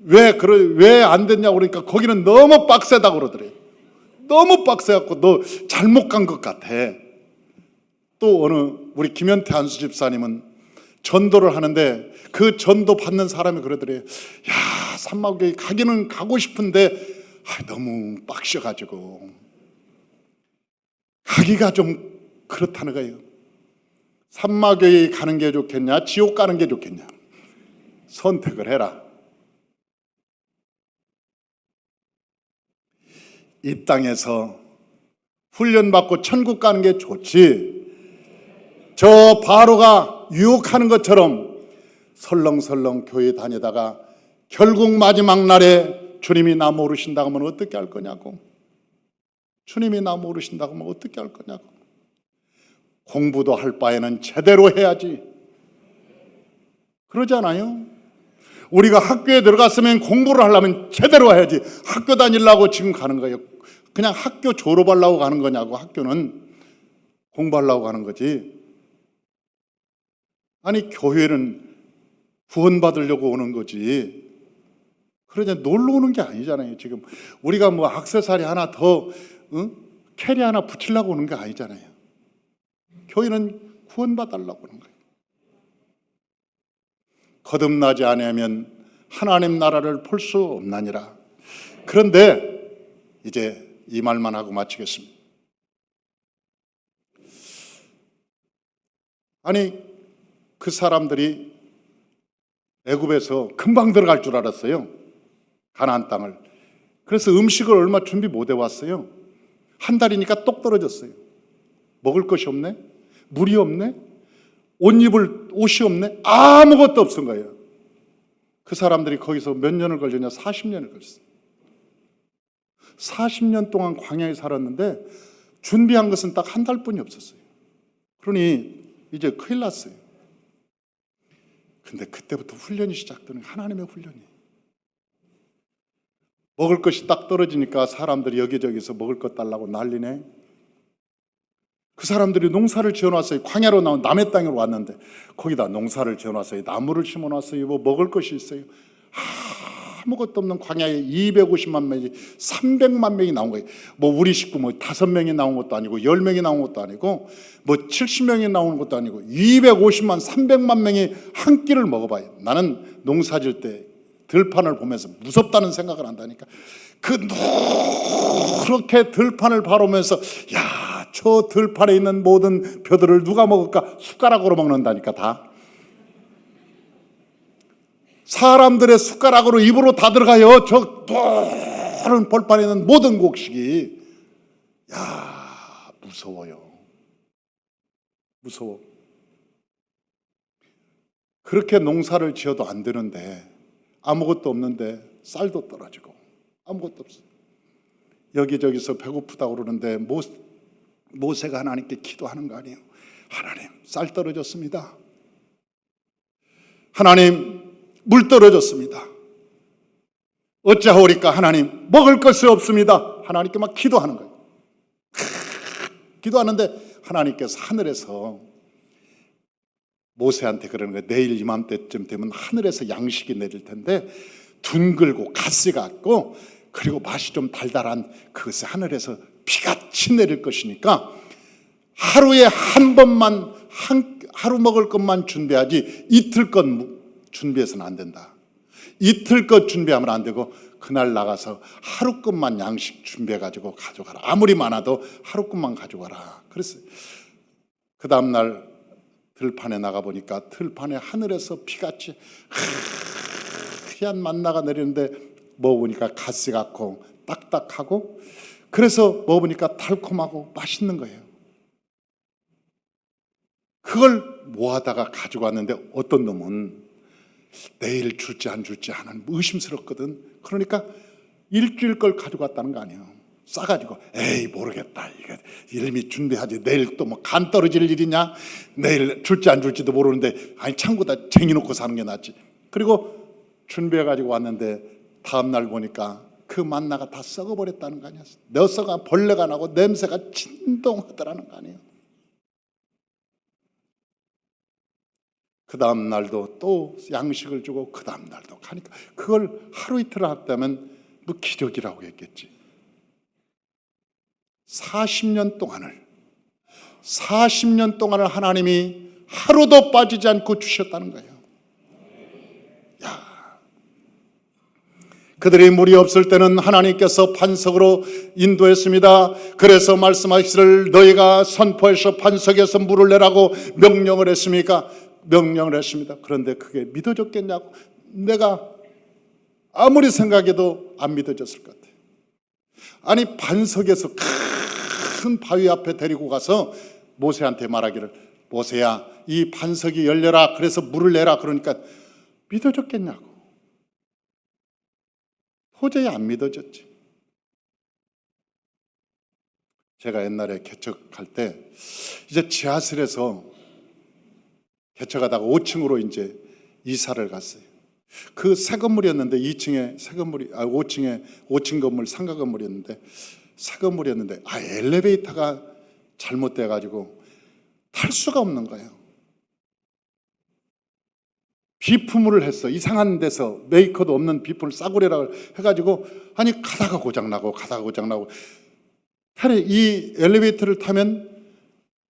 왜 안 됐냐고 그러니까 거기는 너무 빡세다 그러더래. 너무 빡세갖고 너 잘못 간 것 같아. 또 우리 김현태 안수 집사님은 전도를 하는데 그 전도 받는 사람이 그러더래. 야, 산마교회 가기는 가고 싶은데 너무 빡셔가지고 가기가 좀 그렇다는 거예요. 산마교회 가는 게 좋겠냐, 지옥 가는 게 좋겠냐? 선택을 해라. 이 땅에서 훈련받고 천국 가는 게 좋지, 저 바로가 유혹하는 것처럼 설렁설렁 교회 다니다가 결국 마지막 날에 주님이 나 모르신다고 하면 어떻게 할 거냐고. 주님이 나 모르신다고 하면 어떻게 할 거냐고. 공부도 할 바에는 제대로 해야지. 그러잖아요. 우리가 학교에 들어갔으면 공부를 하려면 제대로 해야지. 학교 다니려고 지금 가는 거예요. 그냥 학교 졸업하려고 가는 거냐고. 학교는 공부하려고 가는 거지. 아니, 교회는 구원받으려고 오는 거지. 그러자 놀러 오는 게 아니잖아요. 지금 우리가 뭐 액세서리 하나 더 캐리 하나 붙이려고 오는 게 아니잖아요. 교회는 구원받으려고 오는 거예요. 거듭나지 않으면 하나님 나라를 볼 수 없나니라. 그런데 이제 이 말만 하고 마치겠습니다. 아니, 그 사람들이 애굽에서 금방 들어갈 줄 알았어요. 가나안 땅을. 그래서 음식을 얼마 준비 못 해왔어요. 한 달이니까 똑 떨어졌어요. 먹을 것이 없네, 물이 없네, 옷 입을 옷이 없네, 아무것도 없은 거예요. 그 사람들이 거기서 몇 년을 걸렸냐? 40년을 걸렸어요. 40년 동안 광야에 살았는데 준비한 것은 딱 한 달뿐이 없었어요. 그러니 이제 큰일 났어요. 근데 그때부터 훈련이 시작되는, 하나님의 훈련이. 먹을 것이 딱 떨어지니까 사람들이 여기저기서 먹을 것 달라고 난리네. 그 사람들이 농사를 지어놨어요. 광야로 나온 남의 땅으로 왔는데 거기다 농사를 지어놨어요. 나무를 심어놨어요. 뭐 먹을 것이 있어요. 아무것도 없는 광야에 250만 명이 300만 명이 나온 거예요. 뭐 우리 식구 뭐 5명이 나온 것도 아니고 10명이 나온 것도 아니고 뭐 70명이 나오는 것도 아니고 250만 300만 명이 한 끼를 먹어봐요. 나는 농사 지을 때 들판을 보면서 무섭다는 생각을 한다니까. 그 노랗게 들판을 바라보면서 야, 저 들판에 있는 모든 벼들을 누가 먹을까? 숟가락으로 먹는다니까. 다 사람들의 숟가락으로 입으로 다 들어가요. 저 노란 벌판에 있는 모든 곡식이. 야, 무서워요. 무서워. 그렇게 농사를 지어도 안 되는데, 아무것도 없는데 쌀도 떨어지고 아무것도 없어요. 여기저기서 배고프다고 그러는데 모세가 하나님께 기도하는 거 아니에요. 하나님, 쌀 떨어졌습니다. 하나님, 물 떨어졌습니다. 어찌하오리까? 하나님, 먹을 것이 없습니다. 하나님께 막 기도하는 거예요. 기도하는데 하나님께서 하늘에서 모세한테 그러는 거예요. 내일 이맘때쯤 되면 하늘에서 양식이 내릴 텐데 둥글고 가시 같고 그리고 맛이 좀 달달한 그것이 하늘에서 비같이 내릴 것이니까 하루에 한 번만 하루 먹을 것만 준비하지 이틀 것 준비해서는 안 된다. 이틀 것 준비하면 안 되고 그날 나가서 하루 것만 양식 준비해가지고 가져가라. 아무리 많아도 하루 것만 가져가라. 그랬어요. 그 다음날 들판에 나가보니까 들판에 하늘에서 비같이 하얀 만나가 내리는데 먹어보니까 가시 같고 딱딱하고 그래서 먹어보니까 달콤하고 맛있는 거예요. 그걸 모아다가 가지고 왔는데 어떤 놈은 내일 줄지 안 줄지 하는 의심스럽거든. 그러니까 일주일 걸 가지고 왔다는 거 아니에요. 싸가지고 에이 모르겠다, 이거 이름이 준비하지, 내일 또 뭐 간 떨어질 일이냐, 내일 줄지 안 줄지도 모르는데 아니 창고다 쟁여놓고 사는 게 낫지. 그리고 준비해가지고 왔는데 다음날 보니까 그 만나가 다 썩어버렸다는 거 아니야. 녀석아 벌레가 나고 냄새가 진동하더라는 거 아니에요. 그 다음 날도 또 양식을 주고 그 다음 날도 가니까 그걸 하루 이틀 했다면 뭐 기적이라고 했겠지. 40년 동안을 하나님이 하루도 빠지지 않고 주셨다는 거예요. 야, 그들이 물이 없을 때는 하나님께서 반석으로 인도했습니다. 그래서 말씀하시기를 너희가 선포해서 반석에서 물을 내라고 명령을 했습니까? 명령을 했습니다. 그런데 그게 믿어졌겠냐고. 내가 아무리 생각해도 안 믿어졌을 것 같아요. 아니 반석에서 큰 바위 앞에 데리고 가서 모세한테 말하기를 모세야 이 반석이 열려라 그래서 물을 내라 그러니까 믿어졌겠냐고. 도저히 안 믿어졌지. 제가 옛날에 개척할 때 이제 지하실에서 개척하다가 5층으로 이제 이사를 갔어요. 그 새 건물이었는데 2층에 새 건물이 5층 건물 상가 건물이었는데 새 건물이었는데 엘리베이터가 잘못돼 가지고 탈 수가 없는 거예요. 비품을 했어. 이상한 데서 메이커도 없는 비품을 싸구려라고 해가지고 아니 가다가 고장나고 이 엘리베이터를 타면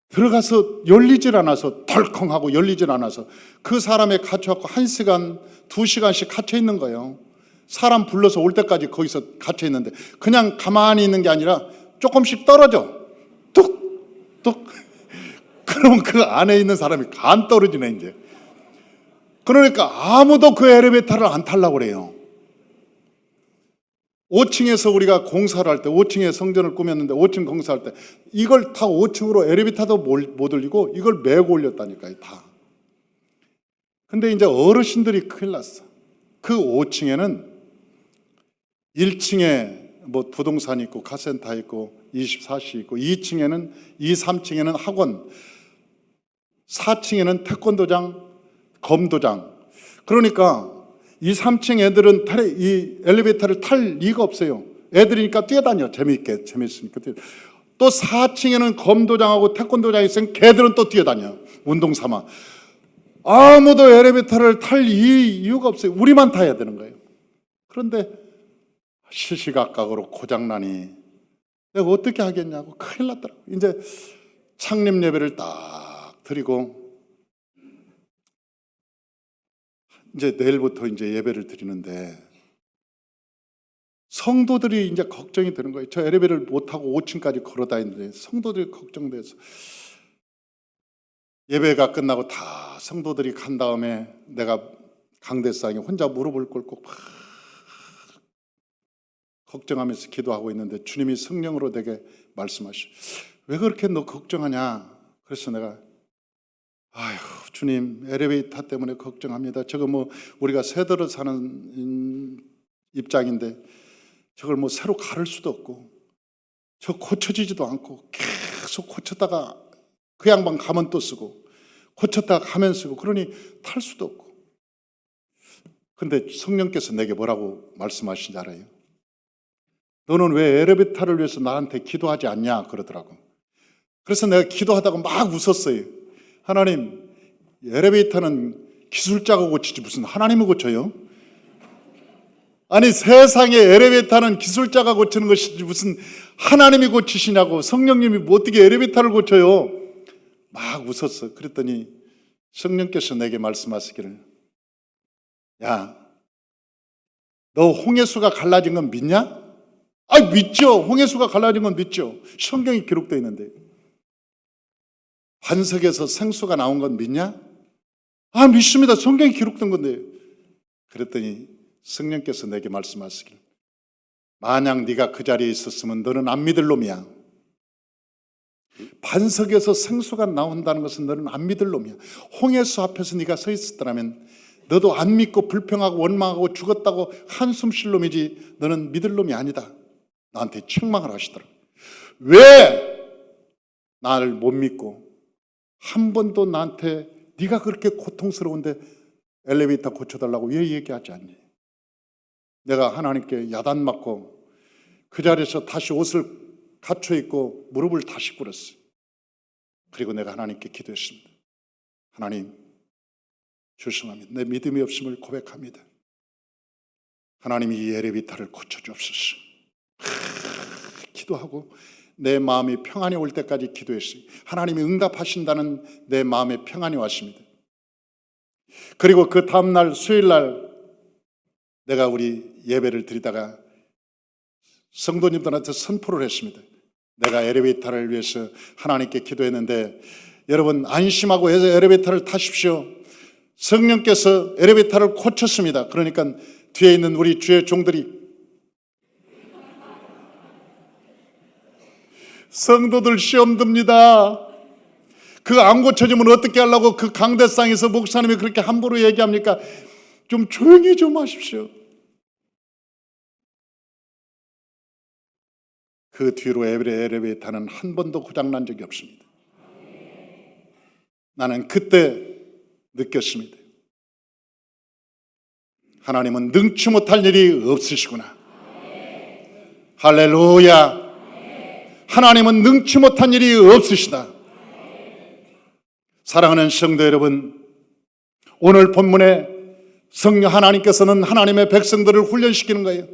들어가서 열리질 않아서 덜컹하고 열리질 않아서 그 사람에 갇혀갖고 1시간, 2시간씩 갇혀 있는 거예요. 사람 불러서 올 때까지 거기서 갇혀 있는데 그냥 가만히 있는 게 아니라 조금씩 떨어져. 뚝뚝. 그러면 그 안에 있는 사람이 간 떨어지네 이제. 그러니까 아무도 그 엘리베이터를 안 타려고 그래요. 5층에서 우리가 공사를 할 때 5층에 성전을 꾸몄는데 5층 공사할 때 이걸 다 5층으로 엘리베이터도 못 올리고 이걸 메고 올렸다니까요 다. 근데 이제 어르신들이 큰일 났어. 그 5층에는 1층에 뭐 부동산 있고 카센터 있고 24시 있고 2층에는 3층에는 학원, 4층에는 태권도장, 검도장. 그러니까 2, 3층 애들은 이 엘리베이터를 탈 리가 없어요. 애들이니까 뛰어다녀. 재밌으니까. 또 4층에는 검도장하고 태권도장이 있으면 걔들은 또 뛰어다녀. 운동 삼아. 아무도 엘리베이터를 탈 이유가 없어요. 우리만 타야 되는 거예요. 그런데 시시각각으로 고장나니 내가 어떻게 하겠냐고 큰일 났더라고요. 이제 창립 예배를 딱 드리고 이제 내일부터 이제 예배를 드리는데 성도들이 이제 걱정이 되는 거예요. 저 엘리베이터를 못 타고 5층까지 걸어 다니는데 성도들이 걱정돼서 예배가 끝나고 다 성도들이 간 다음에 내가 강대상에 혼자 무릎을 꿇고 막 걱정하면서 기도하고 있는데 주님이 성령으로 내게 말씀하시오. 왜 그렇게 너 걱정하냐? 그래서 내가 아휴 주님 엘리베이터 때문에 걱정합니다. 저거 뭐 우리가 새들을 사는 입장인데 저걸 뭐 새로 가를 수도 없고 저 고쳐지지도 않고 계속 고쳤다가 그 양반 가면 또 쓰고 고쳤다가 가면 쓰고 그러니 탈 수도 없고. 근데 성령께서 내게 뭐라고 말씀하시는지 알아요? 너는 왜 엘리베이터를 위해서 나한테 기도하지 않냐 그러더라고. 그래서 내가 기도하다가 막 웃었어요. 하나님 엘리베이터는 기술자가 고치지 무슨 하나님이 고쳐요? 아니, 세상에 엘리베이터는 기술자가 고치는 것이지 무슨 하나님이 고치시냐고. 성령님이 뭐 어떻게 엘리베이터를 고쳐요? 막 웃었어. 그랬더니 성령께서 내게 말씀하시기를, 야, 너 홍해수가 갈라진 건 믿냐? 아, 믿죠. 홍해수가 갈라진 건 믿죠. 성경이 기록되어 있는데. 반석에서 생수가 나온 건 믿냐? 아, 믿습니다. 성경이 기록된 건데. 그랬더니 성령께서 내게 말씀하시길, 만약 네가 그 자리에 있었으면 너는 안 믿을 놈이야. 반석에서 생수가 나온다는 것은 너는 안 믿을 놈이야. 홍해수 앞에서 네가 서 있었더라면 너도 안 믿고 불평하고 원망하고 죽었다고 한숨 쉴 놈이지 너는 믿을 놈이 아니다. 나한테 책망을 하시더라고. 왜 나를 못 믿고 한 번도 나한테 네가 그렇게 고통스러운데 엘리베이터 고쳐달라고 왜 얘기하지 않니? 내가 하나님께 야단 맞고 그 자리에서 다시 옷을 갖춰 입고 무릎을 다시 꿇었어요. 그리고 내가 하나님께 기도했습니다. 하나님, 죄송합니다. 내 믿음이 없음을 고백합니다. 하나님이 이 엘리베이터를 고쳐주옵소서. 기도하고 내 마음이 평안이 올 때까지 기도했어요. 하나님이 응답하신다는 내 마음에 평안이 왔습니다. 그리고 그 다음날 수요일날 내가 우리 예배를 드리다가 성도님들한테 선포를 했습니다. 내가 엘리베이터를 위해서 하나님께 기도했는데 여러분 안심하고 해서 엘리베이터를 타십시오. 성령께서 엘리베이터를 고쳤습니다. 그러니까 뒤에 있는 우리 주의 종들이, 성도들 시험 듭니다. 그 안 고쳐지면 어떻게 하려고 그 강대상에서 목사님이 그렇게 함부로 얘기합니까? 좀 조용히 좀 하십시오. 그 뒤로 엘리베이터는 한 번도 고장난 적이 없습니다. 나는 그때 느꼈습니다. 하나님은 능치 못할 일이 없으시구나. 할렐루야. 하나님은 능치 못한 일이 없으시다. 사랑하는 성도 여러분, 오늘 본문에 성령 하나님께서는 하나님의 백성들을 훈련시키는 거예요.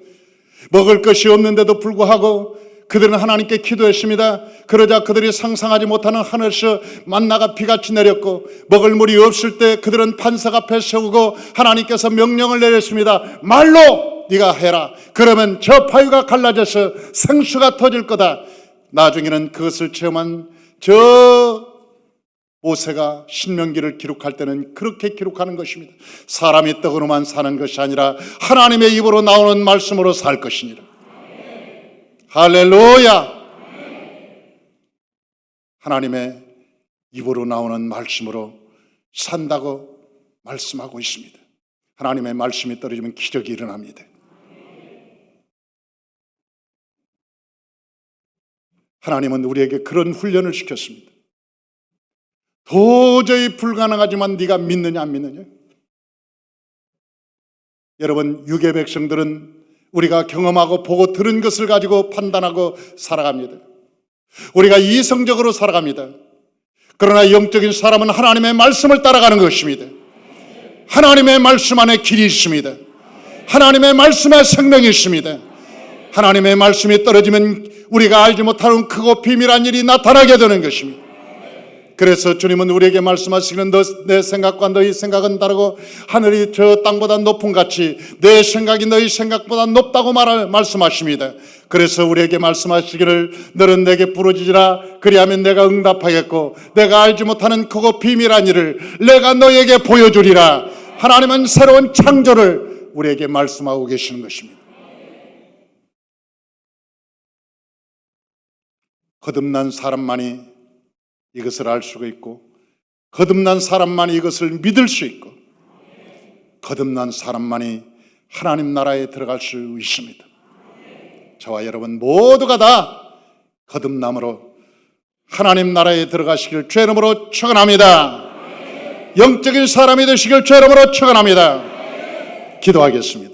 먹을 것이 없는데도 불구하고 그들은 하나님께 기도했습니다. 그러자 그들이 상상하지 못하는 하늘에서 만나가 비같이 내렸고 먹을 물이 없을 때 그들은 반석 앞에 세우고 하나님께서 명령을 내렸습니다. 말로 네가 해라. 그러면 저 바위가 갈라져서 생수가 터질 거다. 나중에는 그것을 체험한 저 모세가 신명기를 기록할 때는 그렇게 기록하는 것입니다. 사람이 떡으로만 사는 것이 아니라 하나님의 입으로 나오는 말씀으로 살 것이니라. 할렐루야. 하나님의 입으로 나오는 말씀으로 산다고 말씀하고 있습니다. 하나님의 말씀이 떨어지면 기적이 일어납니다. 하나님은 우리에게 그런 훈련을 시켰습니다. 도저히 불가능하지만 네가 믿느냐 안 믿느냐? 여러분, 유괴 백성들은 우리가 경험하고 보고 들은 것을 가지고 판단하고 살아갑니다. 우리가 이성적으로 살아갑니다. 그러나 영적인 사람은 하나님의 말씀을 따라가는 것입니다. 하나님의 말씀 안에 길이 있습니다. 하나님의 말씀에 생명이 있습니다. 하나님의 말씀이 떨어지면 우리가 알지 못하는 크고 비밀한 일이 나타나게 되는 것입니다. 그래서 주님은 우리에게 말씀하시기는 내 생각과 너희 생각은 다르고 하늘이 저 땅보다 높은 같이 내 생각이 너희 생각보다 높다고 말씀하십니다. 그래서 우리에게 말씀하시기를 너는 내게 부르짖으라. 그리하면 내가 응답하겠고 내가 알지 못하는 크고 비밀한 일을 내가 너에게 보여주리라. 하나님은 새로운 창조를 우리에게 말씀하고 계시는 것입니다. 거듭난 사람만이 이것을 알 수가 있고 거듭난 사람만이 이것을 믿을 수 있고 거듭난 사람만이 하나님 나라에 들어갈 수 있습니다. 저와 여러분 모두가 다 거듭남으로 하나님 나라에 들어가시길 주의 이름으로 축원합니다. 영적인 사람이 되시길 주의 이름으로 축원합니다. 기도하겠습니다.